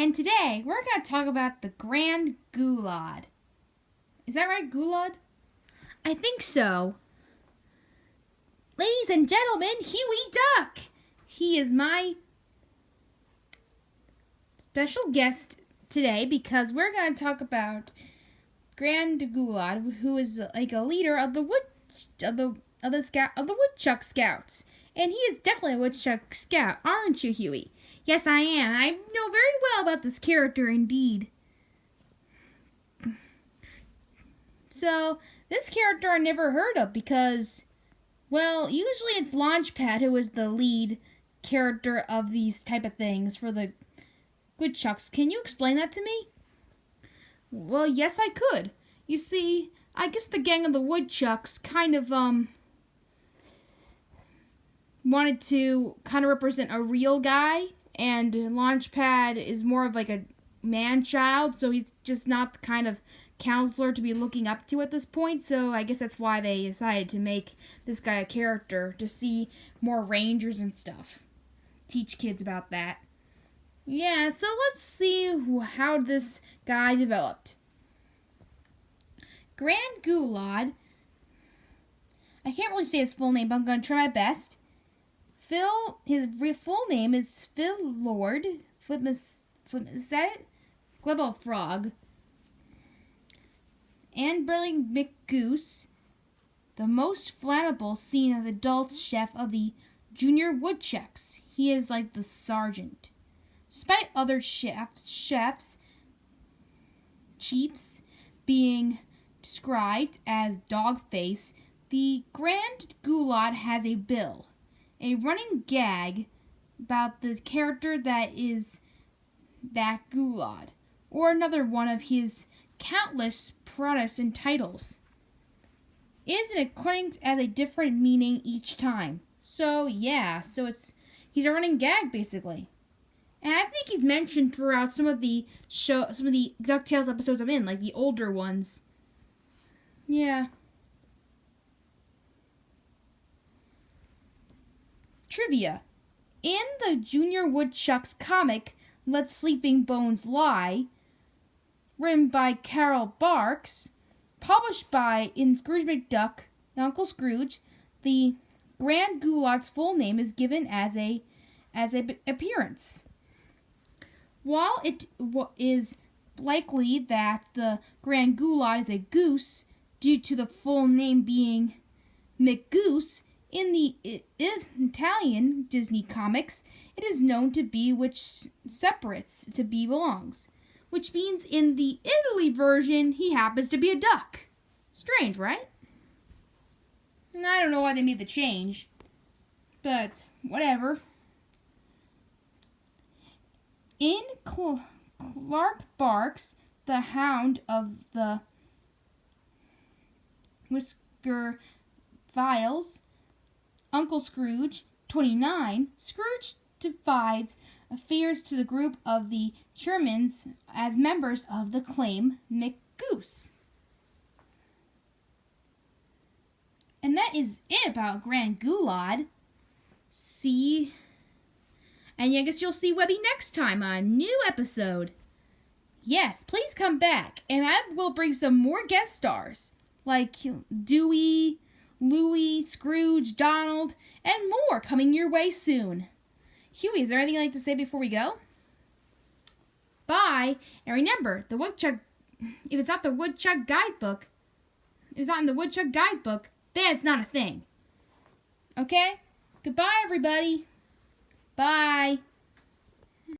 And today, we're going to talk about the Grand Goulad. Is that right, Goulad? I think so. Ladies and gentlemen, Huey Duck! He is my special guest today because we're going to talk about Grand Goulad, who is like a leader of the Woodchuck Scouts. And he is definitely a Woodchuck Scout, aren't you, Huey? Yes, I am. I know very well about this character indeed. So, this character I never heard of because, well, usually it's Launchpad who is the lead character of these type of things for the Woodchucks. Can you explain that to me? Well, yes, I could. You see, I guess the gang of the Woodchucks kind of, wanted to kind of represent a real guy, and Launchpad is more of like a man-child, so he's just not the kind of counselor to be looking up to at this point, so I guess that's why they decided to make this guy a character, to see more rangers and stuff. Teach kids about that. Yeah, so let's see how this guy developed. Grand Goulad, I can't really say his full name, but I'm going to try my best. His full name is Phil Lord Glebble Frog and Burley McGoose, the most flammable scene of the adult chef of the Junior Woodchucks. He is like the sergeant. Despite other chiefs being described as dog-face, the Grand Goulad has a bill. A running gag about the character that is that Goulad, or another one of his countless products and titles. Is it according as a different meaning each time? So yeah, he's a running gag basically. And I think he's mentioned throughout some of the DuckTales episodes I'm in, like the older ones. Yeah. Trivia. In the Junior Woodchucks comic, Let Sleeping Bones Lie, written by Carol Barks, published in Scrooge McDuck, Uncle Scrooge, the Grand Goulad's full name is given as a appearance. While it is likely that the Grand Goulad is a goose, due to the full name being McGoose, in the Italian Disney comics, it is known to be which separates to be belongs, which means in the Italy version, he happens to be a duck. Strange, right? And I don't know why they made the change, but whatever. In Clark Barks, the Hound of the Whisker Files, Uncle Scrooge, 29, Scrooge divides affairs to the group of the Shermans as members of the clan McGoose. And that is it about Grand Goulad. See? And I guess you'll see Webby next time on a new episode. Yes, please come back, and I will bring some more guest stars, like Dewey, Louie, Scrooge, Donald, and more coming your way soon. Huey, is there anything you'd like to say before we go? Bye, and remember, if it's not in the Woodchuck Guidebook, then it's not a thing. Okay? Goodbye, everybody. Bye.